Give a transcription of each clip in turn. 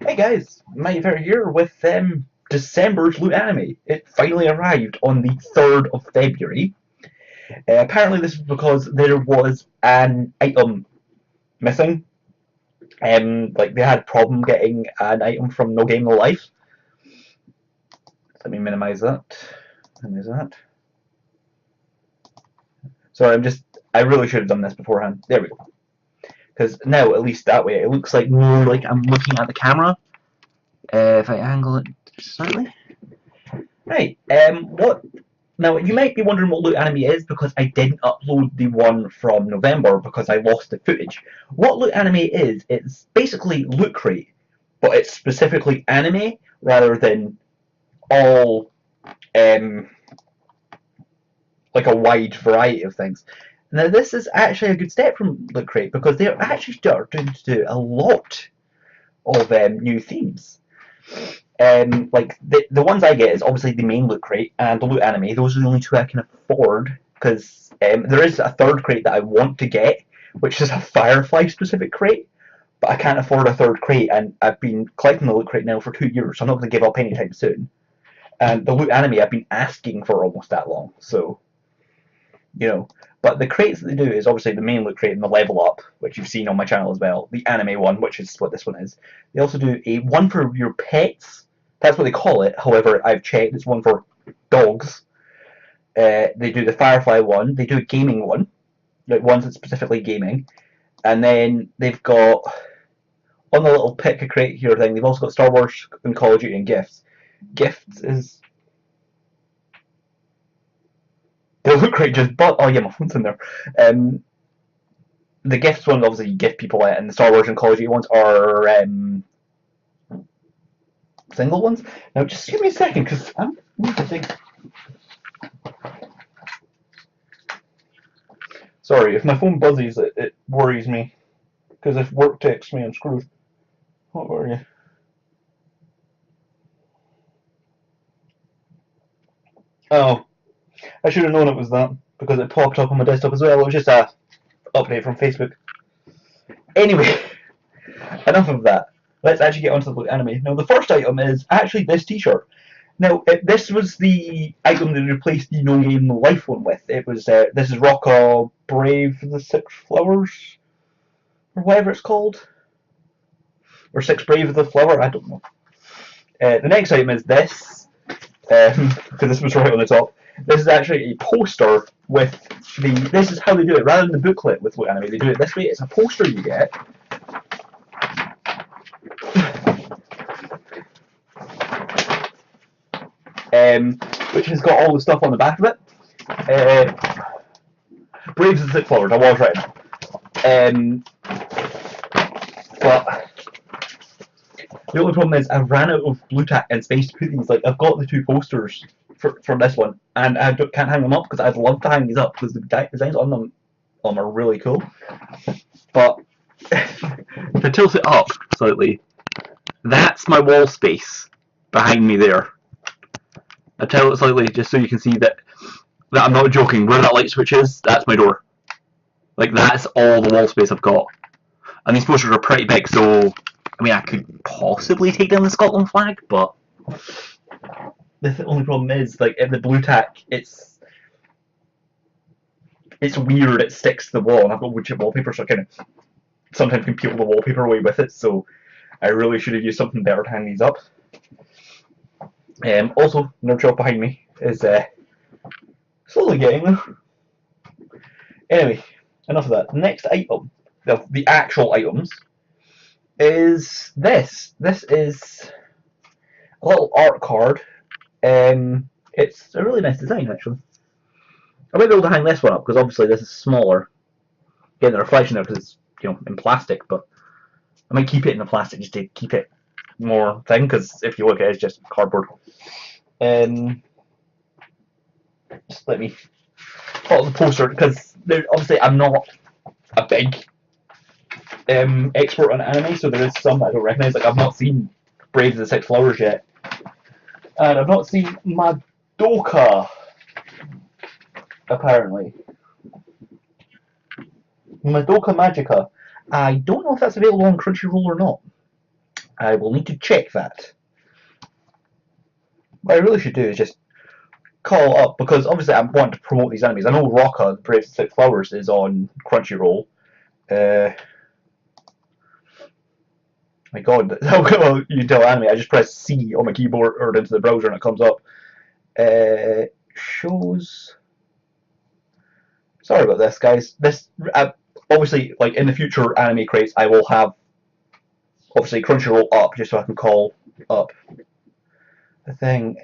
Hey guys, Mightyfair here with December's Loot Anime. It finally arrived on the 3rd of February. Apparently this is because there was an item missing. Like they had a problem getting an item from No Game No Life. Let me minimize that. Minimize that. Sorry, I really should have done this beforehand. There we go. Because now, at least that way, it looks like more like I'm looking at the camera. If I angle it slightly. Right. What Now, you might be wondering what Loot Anime is because I didn't upload the one from November because I lost the footage. What Loot Anime is, it's basically Loot Crate, but it's specifically anime rather than all, um, like a wide variety of things. Now, this is actually a good step from Loot Crate because they're actually starting to do a lot of new themes. Like the ones I get is obviously the main loot crate and the loot anime. Those are the only two I can afford because there is a third crate that I want to get, which is a Firefly specific crate, but I can't afford a third crate, and I've been collecting the loot crate now for 2 years, so I'm not going to give up anytime soon. And the loot anime I've been asking for almost that long, so you know. But the crates that they do is obviously the main loot crate and the level up, which you've seen on my channel as well. The anime one, which is what this one is. They also do a one for your pets. That's what they call it. However, I've checked, it's one for dogs. They do the Firefly one. They do a gaming one, like ones that's specifically gaming. And then they've got on the little pick a crate here thing. They've also got Star Wars and Call of Duty and gifts. Gifts is the loot crate just but oh yeah, my phone's in there. The gifts ones obviously you gift people it, and the Star Wars and Call of Duty ones are single ones. Now just give me a second because I need to think. Sorry, if my phone buzzes, it worries me because if work texts me, I'm screwed. What were you? Oh, I should have known it was that because it popped up on my desktop as well. It was just a update from Facebook. Anyway, enough of that. Let's actually get onto the anime. Now, the first item is actually this T-shirt. Now, this was the item that replaced the No Game No Life one with. It was this is Rocka Brave the Six Flowers, or whatever it's called, or Six Brave the Flower. I don't know. The next item is this, because this was right on the top. This is actually a poster with the. This is how they do it. Rather than the booklet with Loot Anime, they do it this way. It's a poster you get. Which has got all the stuff on the back of it. Braves and Six Flowers, I was right. But the only problem is I ran out of blue tack and space to put these. Like I've got the two posters for this one, and I can't hang them up because I'd love to hang these up because the designs on them are really cool. But to tilt it up slightly, that's my wall space behind me there. I tilt it slightly just so you can see that I'm not joking. Where that light switch is, that's my door. Like that's all the wall space I've got. And these posters are pretty big, so I mean I could possibly take down the Scotland flag, but the only problem is like in the blue tack, it's weird. It sticks to the wall, and I've got wood chip wallpaper, so I kind of sometimes can peel the wallpaper away with it. So I really should have used something better to hang these up. Also, no shop behind me is slowly getting there. Anyway, enough of that. The next item, the actual items, is this. This is a little art card. It's a really nice design, actually. I might be able to hang this one up because obviously this is smaller. Getting the reflection there because it's in plastic, but I might keep it in the plastic just to keep it more thing because if you look at it, it's just cardboard. Just let me pull the poster because obviously I'm not a big expert on anime, so there is some I don't recognise. Like I've not seen Brave of the Six Flowers yet, and I've not seen Madoka apparently. Madoka Magica. I don't know if that's available on Crunchyroll or not. I will need to check that. What I really should do is just call up, because obviously I want to promote these animes. I know Rocka, the Brave Six Flowers, is on Crunchyroll. My God, well, you can tell anime. I just press C on my keyboard or into the browser and it comes up. Shows. Sorry about this, guys. This obviously, like in the future anime crates, I will have obviously Crunchyroll up just so I can call up the thing.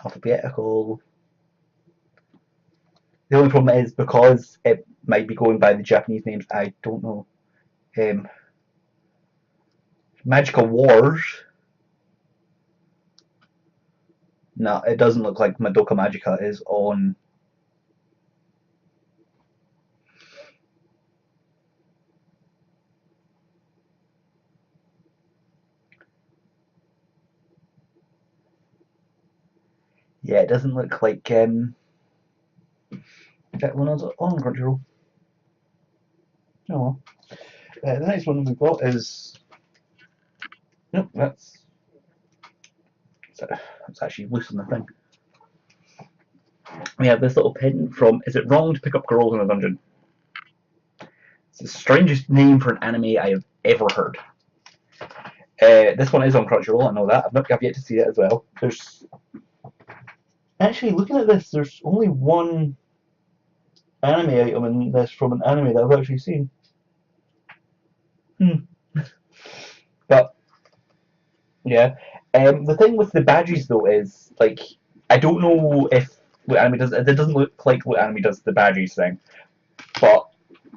Alphabetical. The only problem is because it might be going by the Japanese names. I don't know. Magical Wars. No, it doesn't look like Madoka Magica is on. Yeah, it doesn't look like that one is on Crunchyroll. Oh well. The next one we've got is. Nope, that's actually loose on the thing. We have this little pin from Is It Wrong to Pick Up Girls in a Dungeon? It's the strangest name for an anime I have ever heard. This one is on Crunchyroll, I know that. I've yet to see it as well. There's actually, looking at this, there's only one anime item in this from an anime that I've actually seen. But yeah, the thing with the badges though is like I don't know if what anime does. It doesn't look like what anime does the badges thing. But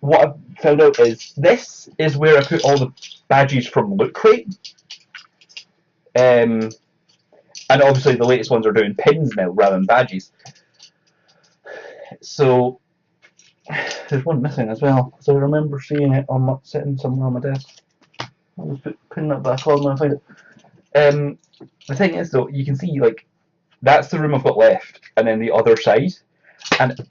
what I've found out is this is where I put all the badges from Loot Crate. And obviously the latest ones are doing pins now rather than badges. So there's one missing as well. So I remember seeing it on my, sitting somewhere on my desk. I'll just pin that back on when I find it. The thing is though, you can see like that's the room I've got left, and then the other side, and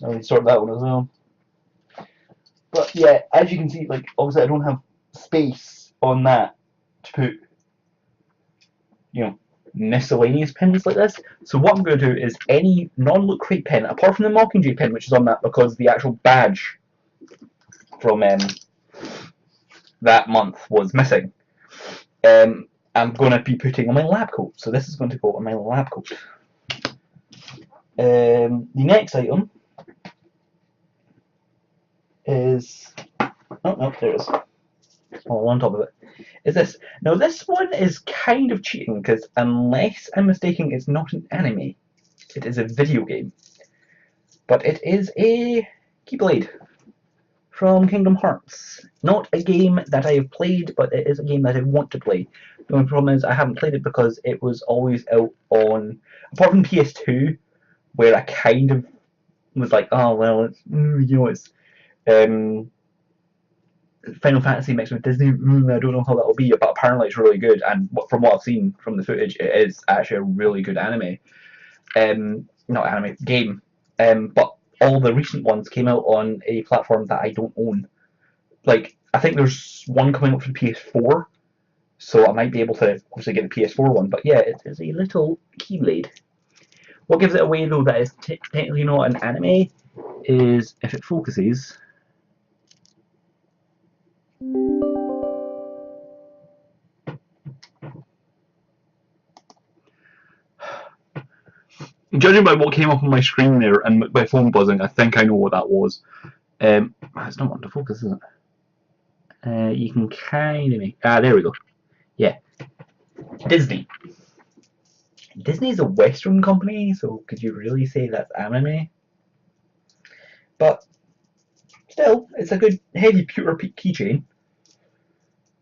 I need to sort that one as well. But yeah, as you can see, like obviously I don't have space on that to put, you know, miscellaneous pins like this. So what I'm going to do is any non-Loot Crate pin, apart from the Mockingjay pin, which is on that because the actual badge from that month was missing, I'm going to be putting on my lab coat. So this is going to go on my lab coat. The next item is, oh no, there it is. All on top of it is this. Now this one is kind of cheating because unless I'm mistaken, it's not an anime. It is a video game, but it is a Keyblade from Kingdom Hearts. Not a game that I have played, but it is a game that I want to play. The only problem is I haven't played it because it was always out on, apart from PS2, where I kind of was like, oh well, it's you know, it's Final Fantasy mixed with Disney. I don't know how that will be, but apparently it's really good. And from what I've seen from the footage, it is actually a really good anime. Not anime, game. But all the recent ones came out on a platform that I don't own. Like, I think there's one coming up for PS4, so I might be able to obviously get the PS4 one. But yeah, it is a little Keyblade. What gives it away though that it's technically not an anime is if it focuses. Judging by what came up on my screen there and my phone buzzing, I think I know what that was. It's not wanting to focus, is it? You can kind of make... there we go. Yeah. Disney. Disney is a Western company, so could you really say that's anime? But still, it's a good heavy pewter keychain.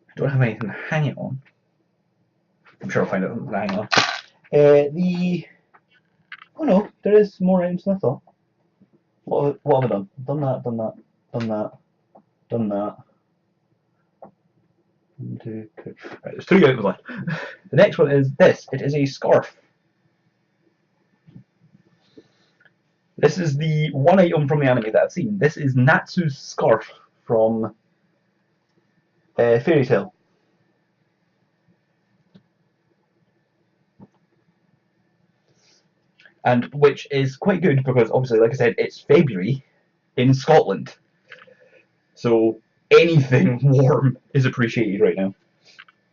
I don't have anything to hang it on. I'm sure I'll find out something to hang on. Oh no, there is more items than I thought. What have I done? Done that, done that, done that, done that. 1, 2, 3. Right, there's 3 items left. The next one is this. It is a scarf. This is the one item from the anime that I've seen. This is Natsu's scarf from Fairy Tail. And which is quite good because obviously, like I said, it's February in Scotland. So anything warm is appreciated right now.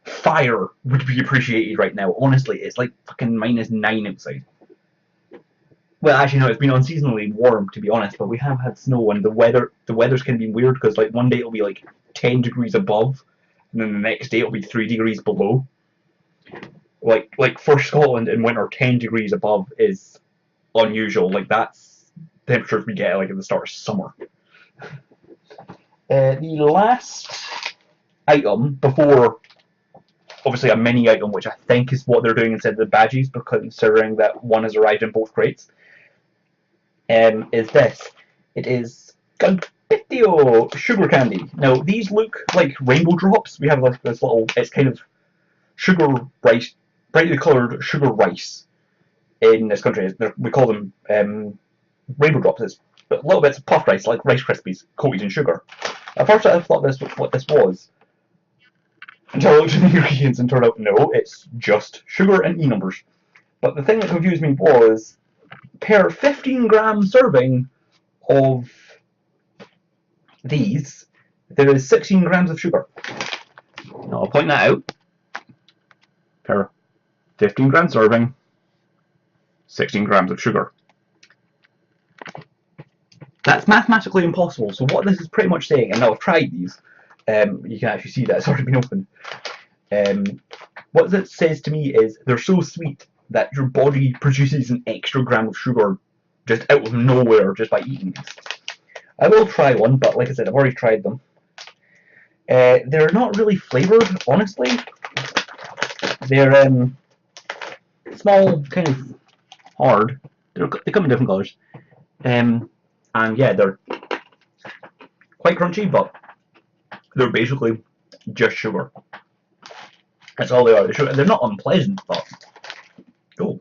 Fire would be appreciated right now. Honestly, it's like fucking -9 outside. Well, actually, no, it's been unseasonably warm to be honest, but we have had snow and the weather's kind of been weird because like one day it'll be like 10 degrees above, and then the next day it'll be 3 degrees below. Like for Scotland in winter, 10 degrees above is unusual. Like that's temperatures we get like at the start of summer. The last item before, obviously, a mini item, which I think is what they're doing instead of the badges, because considering that one has arrived in both crates, is this. It is Confettio sugar candy. Now these look like rainbow drops. We have like this little. It's kind of sugar rice, brightly coloured sugar rice. In this country, we call them rainbow drops. It's little bits of puffed rice, like Rice Krispies, coated in sugar. At first, I thought what this was, until I looked at the ingredients and turned out no, it's just sugar and E numbers. But the thing that confused me was, per 15-gram serving of these, there is 16 grams of sugar. Now I'll point that out. Per 15-gram serving, 16 grams of sugar. That's mathematically impossible. So what this is pretty much saying, and now I've tried these, you can actually see that it's already been opened. What it says to me is they're so sweet that your body produces an extra gram of sugar just out of nowhere just by eating these. I will try one, but like I said, I've already tried them. They're not really flavoured, honestly. They're small, kind of hard. They come in different colours. And yeah, they're quite crunchy, but they're basically just sugar. That's all they are. They're not unpleasant, but oh.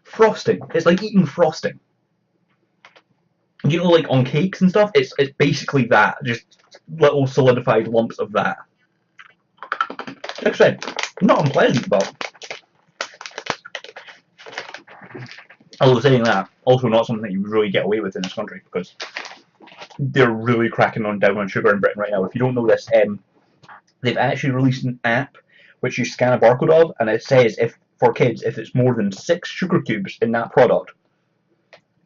Frosting. It's like eating frosting. You know, like on cakes and stuff, it's basically that. Just little solidified lumps of that. Like I said, not unpleasant, but although saying that, also not something you really get away with in this country because they're really cracking down on sugar in Britain right now. If you don't know this, they've actually released an app which you scan a barcode of, and it says if for kids if it's more than 6 sugar cubes in that product,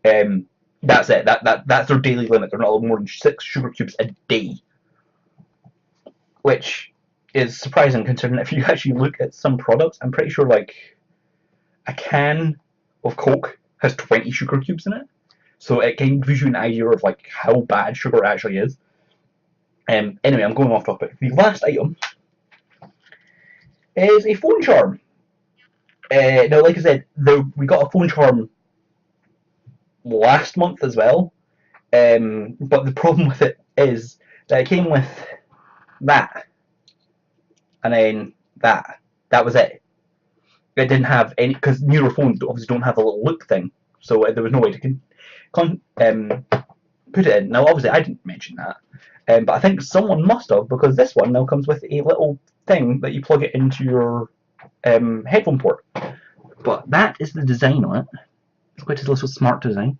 that's it. That's their daily limit. They're not allowed more than 6 sugar cubes a day, which is surprising considering if you actually look at some products, I'm pretty sure like a can of Coke has 20 sugar cubes in it. So it kind of gives you an idea of like how bad sugar actually is. Anyway, I'm going off topic. The last item is a phone charm. Now, like I said, we got a phone charm last month as well. But the problem with it is that it came with that, and then that. That was it. It didn't have any, because newer phones obviously don't have a little loop thing, so there was no way to put it in. Now, obviously, I didn't mention that, but I think someone must have, because this one now comes with a little thing that you plug it into your headphone port. But that is the design on it. It's quite a little smart design.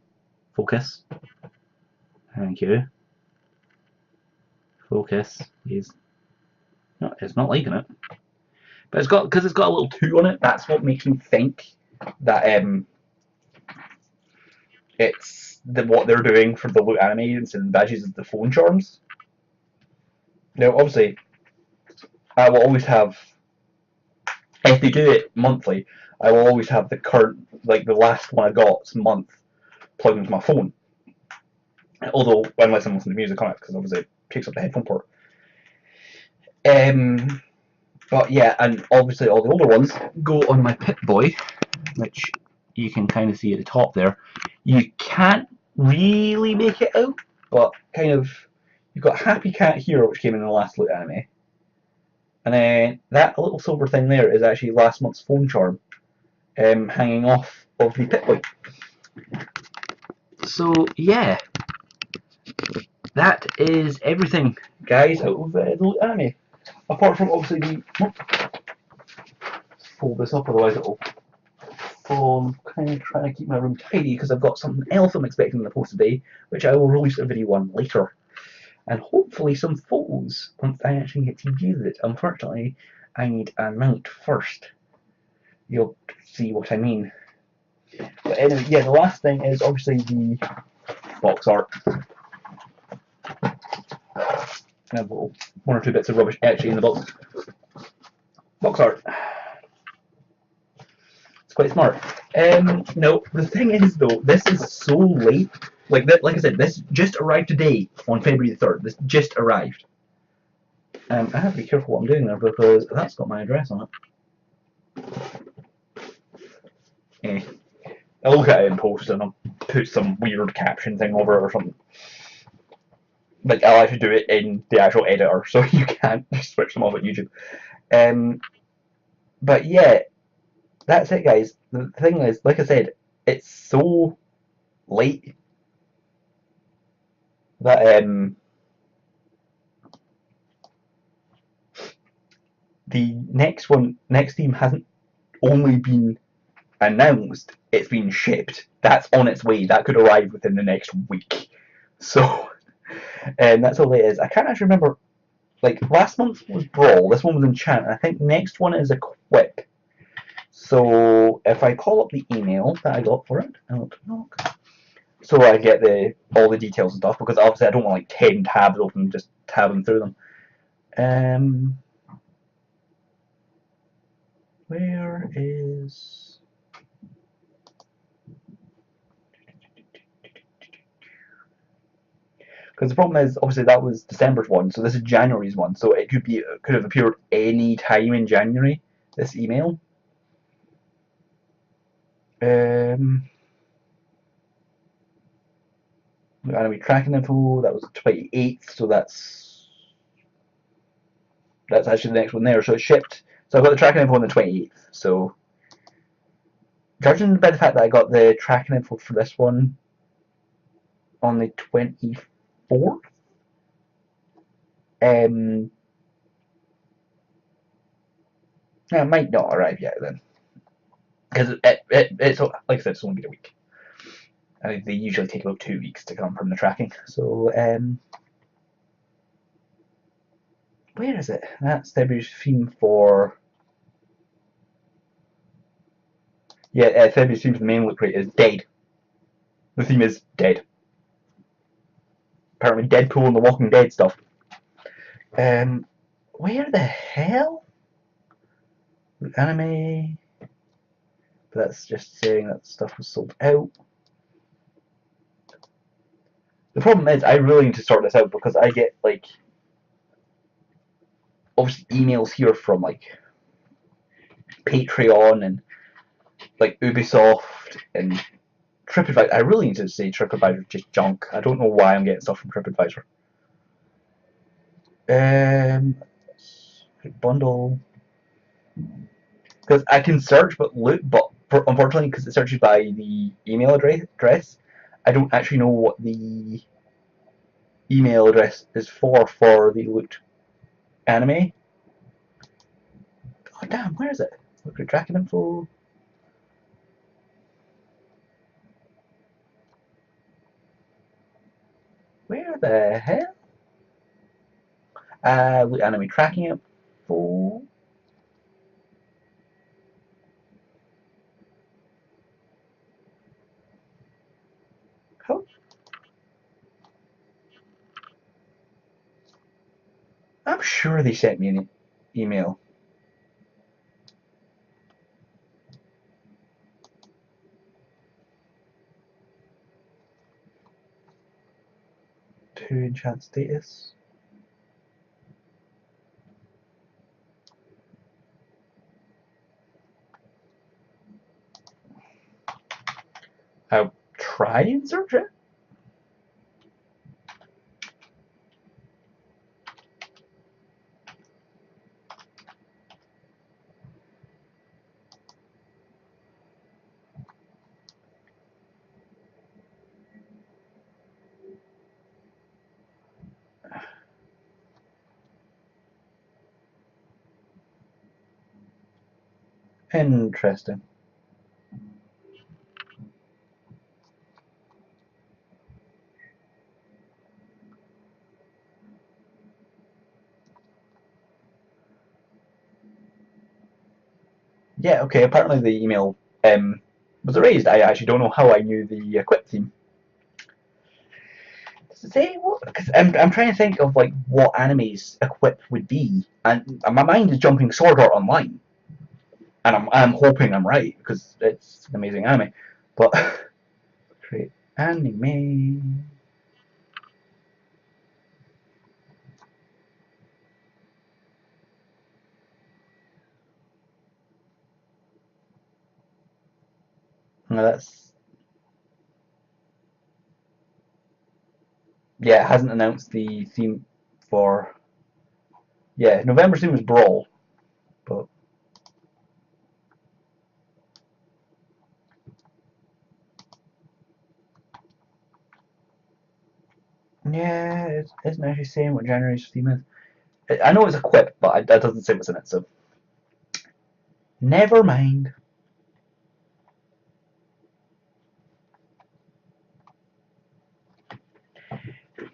Focus. Thank you. Focus. No, it's not liking it. But because it's got a little 2 on it, that's what makes me think that it's what they're doing for the Loot anime instead of the badges is the phone charms. Now, obviously, I will always have, if they do it monthly, I will always have the current, like the last one I got month, plugged into my phone. Although, unless I'm listening to music on it, because obviously it picks up the headphone port. But yeah, and obviously all the older ones go on my Pip-Boy, which you can kind of see at the top there. You can't really make it out, but kind of, you've got Happy Cat here, which came in the last Loot anime. And then that little silver thing there is actually last month's phone charm. hanging off of the Pip-Boy. So yeah, that is everything, guys, out of the Loot Anime. Apart from obviously the... fold this up, otherwise it'll fall. I'm kind of trying to keep my room tidy because I've got something else I'm expecting in the post today, which I will release a video on later. And hopefully some photos once I actually get to use it. Unfortunately, I need a mount first. You'll see what I mean. But anyway, yeah, the last thing is obviously the box art. I have one or two bits of rubbish actually in the box. Box art. It's quite smart. No, the thing is though, this is so late. Like that, like I said, this just arrived today on February the 3rd. This just arrived. I have to be careful what I'm doing there because that's got my address on it. I'll look at it in post and I'll put some weird caption thing over it or something. Like I'll actually do it in the actual editor, so you can't just switch them off at YouTube. But yeah, that's it, guys. The thing is, like I said, it's so late that the next theme hasn't only been announced, it's been shipped. That's on its way. That could arrive within the next week. So, that's all it is. I can't actually remember. Like last month was Brawl. This one was Enchant. And I think next one is Equip. So if I call up the email that I got for it, so I get all the details and stuff, because obviously I don't want like 10 tabs open, just tabbing through them. Where is... Because the problem is, obviously that was December's one, so this is January's one, so it could have appeared any time in January, this email. Anime tracking info, that was the 28th, so that's actually the next one there, so it's shipped. So I've got the tracking info on the 28th, so judging by the fact that I got the tracking info for this one on the 24th, it might not arrive yet then, because it's like I said, it's only been a week. I mean, they usually take about 2 weeks to come from the tracking. So where is it? That's February's theme for... Yeah, February's theme for the main loot crate is Dead. The theme is Dead. Apparently Deadpool and the Walking Dead stuff. Where the hell? Anime. But that's just saying that stuff was sold out. The problem is, I really need to sort this out because I get like obviously emails here from like Patreon and like Ubisoft and TripAdvisor. I really need to say TripAdvisor is just junk. I don't know why I'm getting stuff from TripAdvisor. Bundle. Because I can search but loot, but unfortunately, because it searches by the email address, I don't actually know what the email address is for the loot anime. Oh damn, where is it? Look at tracking info. Where the hell? Loot anime tracking info. How? I'm sure they sent me an email. To enchant status. I'll try and search it. Interesting. Yeah, okay, apparently the email was erased. I actually don't know how I knew the Quip theme. Say what? Because I'm trying to think of like what animes Equip would be, and my mind is jumping Sword Art Online, and I'm hoping I'm right because it's an amazing anime. But create anime. No, that's yeah. It hasn't announced the theme for yeah. November's theme was Brawl, but yeah, it isn't actually saying what January's theme is. I know it's Equip, but that doesn't say what's in it, so never mind.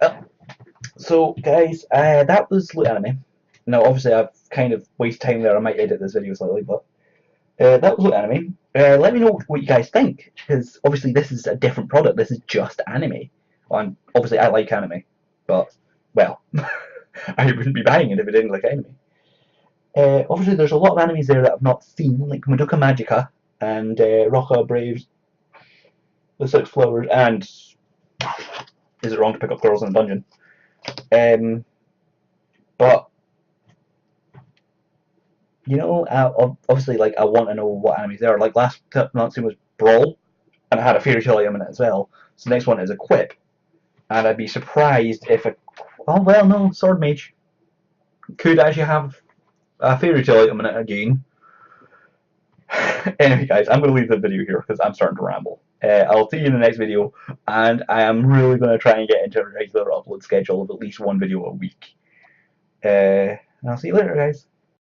Oh, so, guys, that was Loot Anime. Now, obviously, I've kind of wasted time there. I might edit this video slightly, but that was Loot Anime. Let me know what you guys think, because obviously this is a different product. This is just anime. Well, obviously, I like anime, but, well, I wouldn't be buying it if I didn't like anime. Obviously, there's a lot of animes there that I've not seen, like Madoka Magica and Roca Braves, The Six Flowers, and Is It Wrong to Pick Up Girls in a Dungeon? But you know, obviously, like I want to know what animes there are. Like last month's was Brawl, and it had a fairy tale element in it as well. So the next one is Equip, and I'd be surprised if a oh well no Sword Mage could actually have a fairy tale element in it again. Anyway, guys, I'm going to leave the video here because I'm starting to ramble. I'll see you in the next video, and I am really going to try and get into a regular upload schedule of at least one video a week. And I'll see you later, guys.